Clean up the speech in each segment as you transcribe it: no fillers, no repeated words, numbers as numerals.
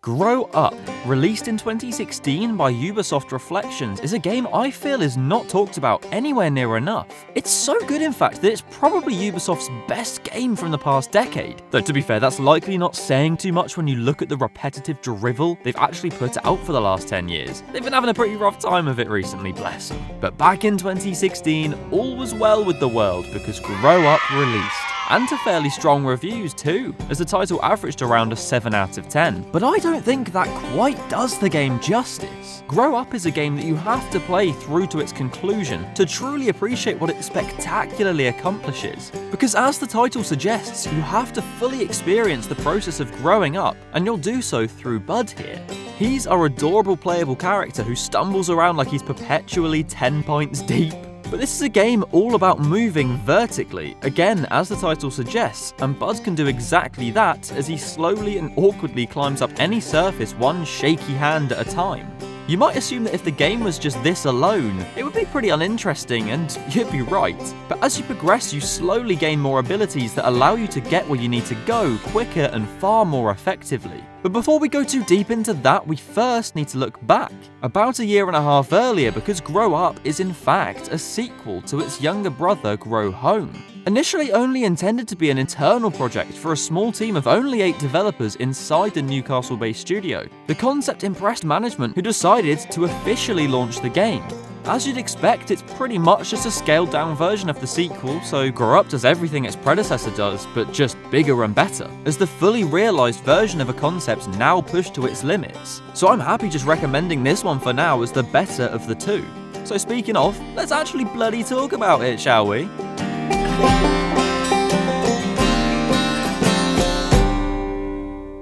Grow Up, released in 2016 by Ubisoft Reflections, is a game I feel is not talked about anywhere near enough. It's so good in fact that it's probably Ubisoft's best game from the past decade. Though to be fair, that's likely not saying too much when you look at the repetitive drivel they've actually put out for the last 10 years. They've been having a pretty rough time of it recently, bless them. But back in 2016, all was well with the world because Grow Up released. And to fairly strong reviews too, as the title averaged around a 7 out of 10. But I don't think that quite does the game justice. Grow Up is a game that you have to play through to its conclusion to truly appreciate what it spectacularly accomplishes. Because as the title suggests, you have to fully experience the process of growing up, and you'll do so through Bud here. He's our adorable playable character who stumbles around like he's perpetually 10 points deep. But this is a game all about moving vertically, again as the title suggests, and Bud can do exactly that as he slowly and awkwardly climbs up any surface one shaky hand at a time. You might assume that if the game was just this alone, it would be pretty uninteresting, and you'd be right. But as you progress, you slowly gain more abilities that allow you to get where you need to go quicker and far more effectively. But before we go too deep into that, we first need to look back. About a year and a half earlier, because Grow Up is in fact a sequel to its younger brother Grow Home. Initially only intended to be an internal project for a small team of only 8 developers inside the Newcastle-based studio, the concept impressed management who decided to officially launch the game. As you'd expect, it's pretty much just a scaled-down version of the sequel, so Grow Up does everything its predecessor does, but just bigger and better, as the fully realised version of a concept now pushed to its limits. So I'm happy just recommending this one for now as the better of the two. So speaking of, let's actually bloody talk about it, shall we?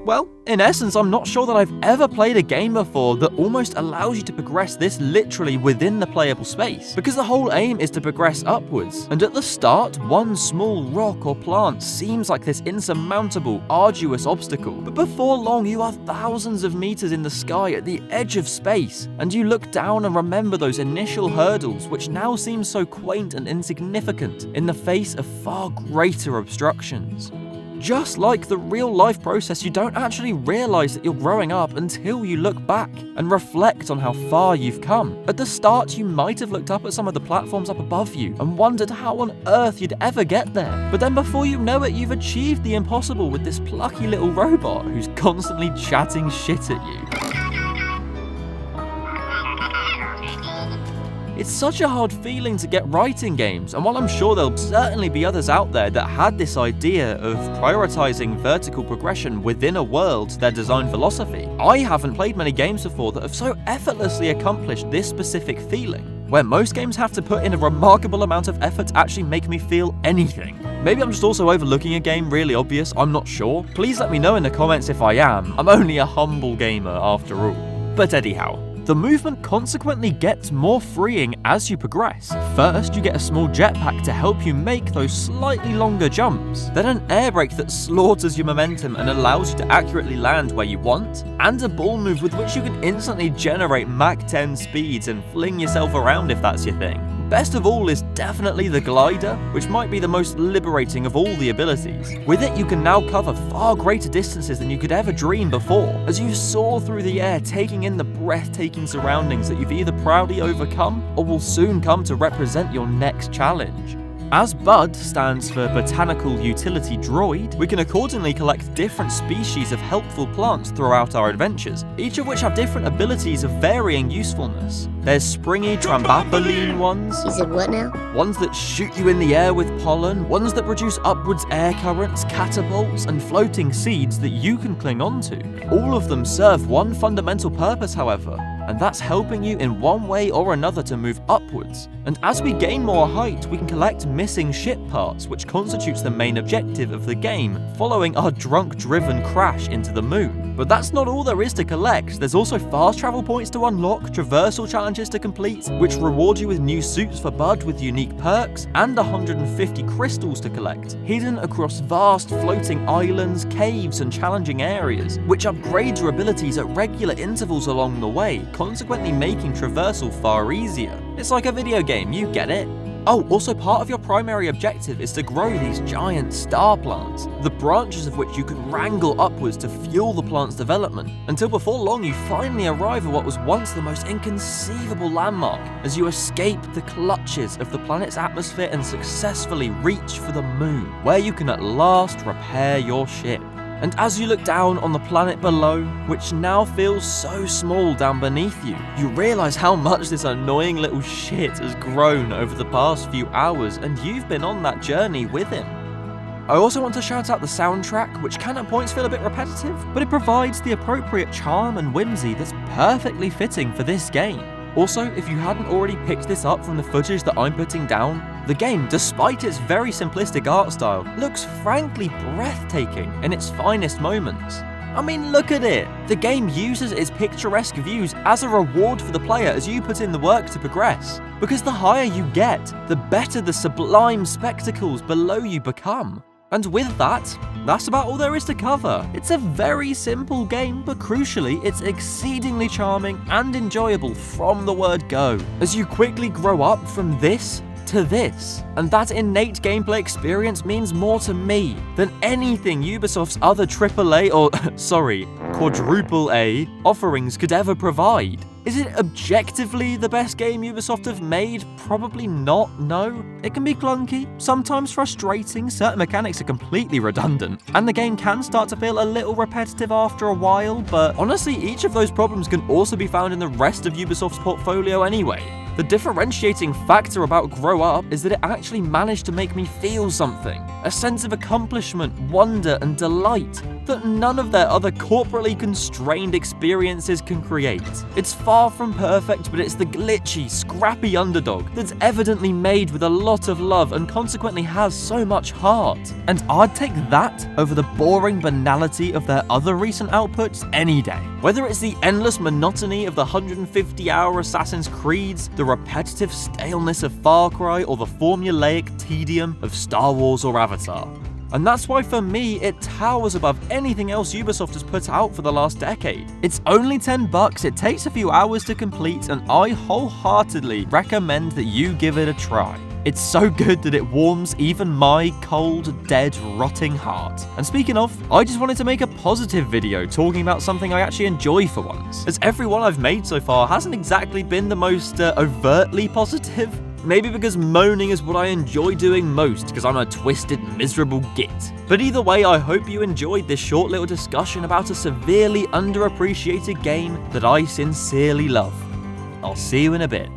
Well, in essence, I'm not sure that I've ever played a game before that almost allows you to progress this literally within the playable space, because the whole aim is to progress upwards, and at the start, one small rock or plant seems like this insurmountable, arduous obstacle, but before long you are thousands of meters in the sky at the edge of space, and you look down and remember those initial hurdles which now seem so quaint and insignificant in the face of far greater obstructions. Just like the real-life process, you don't actually realise that you're growing up until you look back and reflect on how far you've come. At the start, you might have looked up at some of the platforms up above you and wondered how on earth you'd ever get there. But then before you know it, you've achieved the impossible with this plucky little robot who's constantly chatting shit at you. It's such a hard feeling to get right in games, and while I'm sure there'll certainly be others out there that had this idea of prioritizing vertical progression within a world their design philosophy, I haven't played many games before that have so effortlessly accomplished this specific feeling, where most games have to put in a remarkable amount of effort to actually make me feel anything. Maybe I'm just also overlooking a game really obvious, I'm not sure. Please let me know in the comments if I am. I'm only a humble gamer after all. But anyhow, the movement consequently gets more freeing as you progress. First, you get a small jetpack to help you make those slightly longer jumps, then an air brake that slaughters your momentum and allows you to accurately land where you want, and a ball move with which you can instantly generate Mach 10 speeds and fling yourself around if that's your thing. Best of all is definitely the glider, which might be the most liberating of all the abilities. With it, you can now cover far greater distances than you could ever dream before, as you soar through the air, taking in the breathtaking surroundings that you've either proudly overcome or will soon come to represent your next challenge. As Bud stands for Botanical Utility Droid, we can accordingly collect different species of helpful plants throughout our adventures, each of which have different abilities of varying usefulness. There's springy trampoline ones. You said what now? Ones that shoot you in the air with pollen, ones that produce upwards air currents, catapults, and floating seeds that you can cling onto. All of them serve one fundamental purpose, however, and that's helping you in one way or another to move upwards. And as we gain more height, we can collect missing ship parts, which constitutes the main objective of the game, following our drunk-driven crash into the moon. But that's not all there is to collect. There's also fast travel points to unlock, traversal challenges to complete, which reward you with new suits for Bud with unique perks, and 150 crystals to collect, hidden across vast floating islands, caves, and challenging areas, which upgrade your abilities at regular intervals along the way, consequently making traversal far easier. It's like a video game, you get it. Oh, also part of your primary objective is to grow these giant star plants, the branches of which you can wrangle upwards to fuel the plant's development, until before long you finally arrive at what was once the most inconceivable landmark as you escape the clutches of the planet's atmosphere and successfully reach for the moon, where you can at last repair your ship. And as you look down on the planet below, which now feels so small down beneath you, you realize how much this annoying little shit has grown over the past few hours, and you've been on that journey with him. I also want to shout out the soundtrack, which can at points feel a bit repetitive, but it provides the appropriate charm and whimsy that's perfectly fitting for this game. Also, if you hadn't already picked this up from the footage that I'm putting down, the game, despite its very simplistic art style, looks frankly breathtaking in its finest moments. I mean, look at it! The game uses its picturesque views as a reward for the player as you put in the work to progress, because the higher you get, the better the sublime spectacles below you become. And with that, that's about all there is to cover. It's a very simple game, but crucially, it's exceedingly charming and enjoyable from the word go, as you quickly grow up from this to this. And that innate gameplay experience means more to me than anything Ubisoft's other AAA or, quadruple A offerings could ever provide. Is it objectively the best game Ubisoft have made? Probably not, no. It can be clunky, sometimes frustrating, certain mechanics are completely redundant, and the game can start to feel a little repetitive after a while, but honestly, each of those problems can also be found in the rest of Ubisoft's portfolio anyway. The differentiating factor about Grow Up is that it actually managed to make me feel something, a sense of accomplishment, wonder, and delight that none of their other corporately constrained experiences can create. It's far from perfect, but it's the glitchy, scrappy underdog that's evidently made with a lot of love and consequently has so much heart. And I'd take that over the boring banality of their other recent outputs any day. Whether it's the endless monotony of the 150-hour Assassin's Creeds, the repetitive staleness of Far Cry, or the formulaic tedium of Star Wars or Avatar. And that's why for me, it towers above anything else Ubisoft has put out for the last decade. It's only $10, it takes a few hours to complete, and I wholeheartedly recommend that you give it a try. It's so good that it warms even my cold, dead, rotting heart. And speaking of, I just wanted to make a positive video talking about something I actually enjoy for once, as every one I've made so far hasn't exactly been the most overtly positive. Maybe because moaning is what I enjoy doing most, because I'm a twisted, miserable git. But either way, I hope you enjoyed this short little discussion about a severely underappreciated game that I sincerely love. I'll see you in a bit.